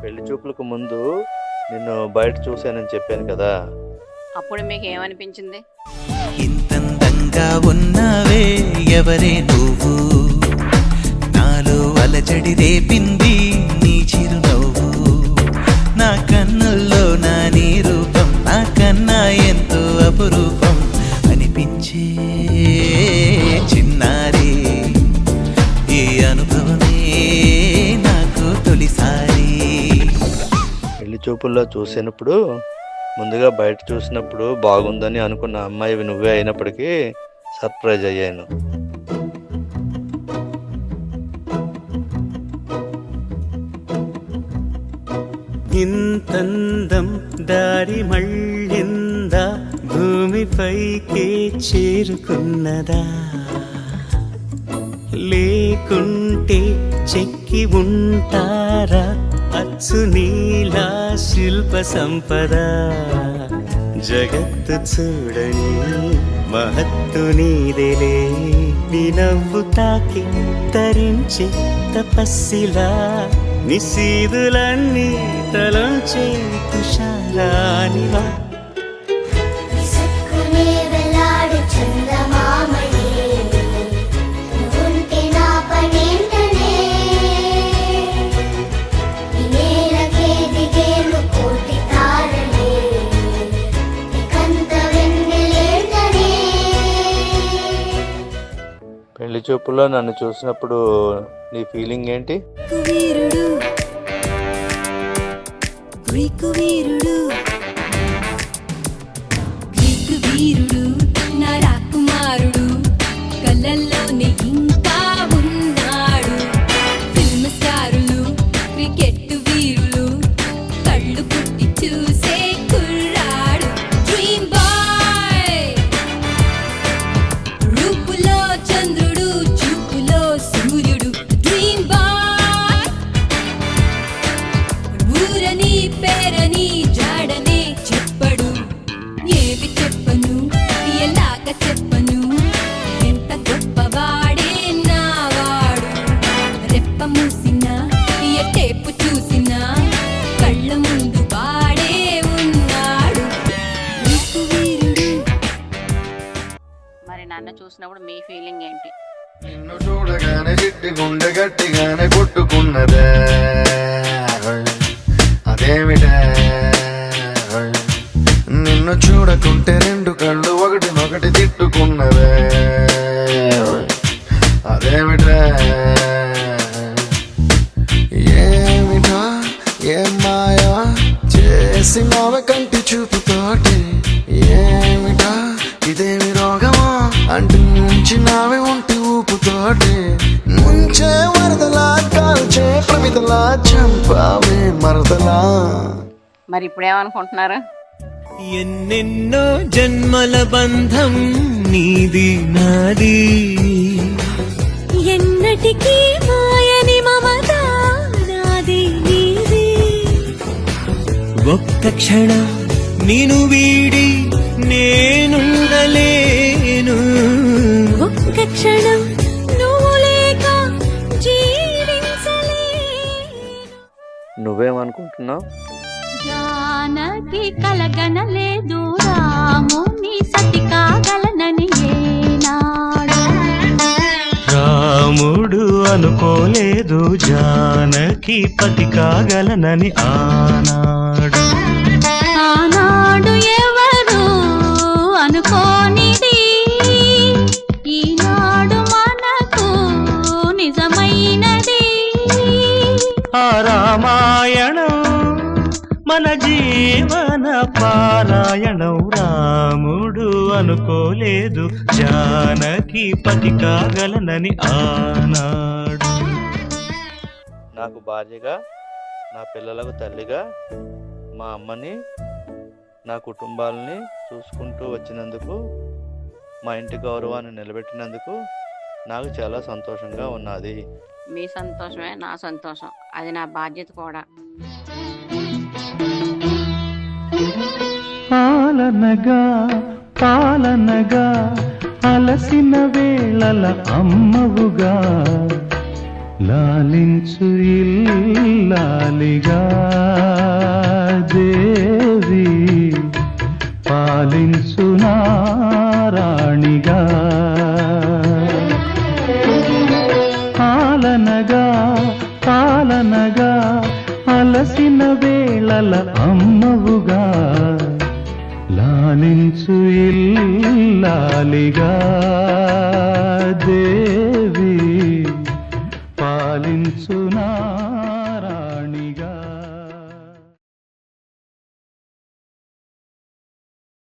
పెళ్లి చూపులకు ముందు నిన్ను బయట చూశానని చెప్పాను కదా. అప్పుడు మీకు ఏమనిపించింది? ఇంతందంగా ఉన్నావే ఎవరే నువ్వు, నాలో అలజడి రేపింది నీ చిరునవ్వు, నా కన్నుల్లో నా నీ రూపం నాకన్నా ఎంతో అపురూపం అనిపించే చిన్నారి, ఈ అనుభవమే నాకు తొలిసారి. పెళ్లి చూపుల్లో చూసినప్పుడు ముందుగా బయట చూసినప్పుడు బాగుందని అనుకున్న అమ్మాయివి నువ్వే అయినప్పటికీ సర్ప్రైజ్ అయ్యాను. ఇంతందం దారి మళ్ళిందా, భూమిపైకే చేరుకున్నదా, లేకుంటే చెక్కి ఉంటారా అచ్చు నీలా శిల్ప సంపద, జగత్తు చూడని మహత్తు నీదేలే, నీ నవ్వు తాకి తరించే తపస్సిలా, నిశీదులన్నీ తలంచే తుషారానివా. పెళ్లి చూపుల్లో నన్ను చూసినప్పుడు నీ ఫీలింగ్ ఏంటి? వీరుడు గ్రీకు వీరుడు, గ్రీకు వీరుడు నా రాకుమారుడు, కళ్ళల్లోనే ఇంకా ఉన్నాడు, ఫిల్మ్ స్టారులు క్రికెట్ వీరులు కళ్ళు పుట్టి చూసే కుర్రాడు, డ్రీమ్ బాయ్, రూపులో చంద్రుడు చూపులో సూర్యుడు, డ్రీమ్ బాయ్, ఊరని పేరని జాడనే చెప్పడు, ఏవి చెప్పను ఎలాగ చెప్పను, ఎంత గొప్పవాడే నావాడు, రెప్ప మూసినా టేపు చూసినా కళ్ళ ముందు వాడే ఉన్నాడు, వీరుడు. మరి నన్ను చూసినప్పుడు మీ ఫీలింగ్ ఏంటి? నిన్ను చూడగానే చిట్టి గుండె గట్టిగానే కొట్టుకున్నదే, అదేమిటే నిన్ను చూడకుంటే రెండు కళ్ళు ఒకటినొకటి తిట్టుకున్నవే, అదేమిటే ఏమిటా ఏం మాయా చేసినావే కంటి చూపుతోటి, ఏమిటా ఇదేమి రోగమా అంటి ముంచినావే ఒంటి ఊపుతోటి, ముంచే వరదలా కాల్చే ప్రమిదలా చంపావే మరదలా. మరి ఇప్పుడేమనుకుంటున్నారు? ఎన్నెన్నో జన్మల బంధం నీది నాది, ఎన్నటికీ మాయని మమత నాది నీది, ఒక్క క్షణం నేను వీడి నేనుండలేను, ఒక్క క్షణం నువ్వు లేక జీవించలేను. నువ్వేమనుకుంటున్నావు? జానకి కలగనలేదు రాముని సతి కాగలనని ఏనాడు, రాముడు అనుకోలేదు జానకి పతి కాగలనని ఆనాడు, ఆనాడు ఎవరు అనుకోనిది ఈనాడు మనకు నిజమైనది, ఆ రామాయణం మన జీవన పారాయణం, రాముడు అనుకోలేదు జానకి పతి కాగలనని ఆనాడు. నాకు భార్యగా, నా పిల్లలకు తల్లిగా, మా అమ్మని, నా కుటుంబాలని చూసుకుంటూ వచ్చినందుకు, మా ఇంటి గౌరవాన్ని నిలబెట్టినందుకు నాకు చాలా సంతోషంగా ఉన్నది. మీ సంతోషమే నా సంతోషం, అది నా బాధ్యత కూడా. పాలనగా పాలనగా అలసిన వేళల అమ్మవుగా లాలించు ఇల్లాలిగా దేవి పాలించు నారాణిగా. పాలనగా పాలనగా అలసిన వేళల అమ్మవుగా లాలించు ఇల్లాలిగా దే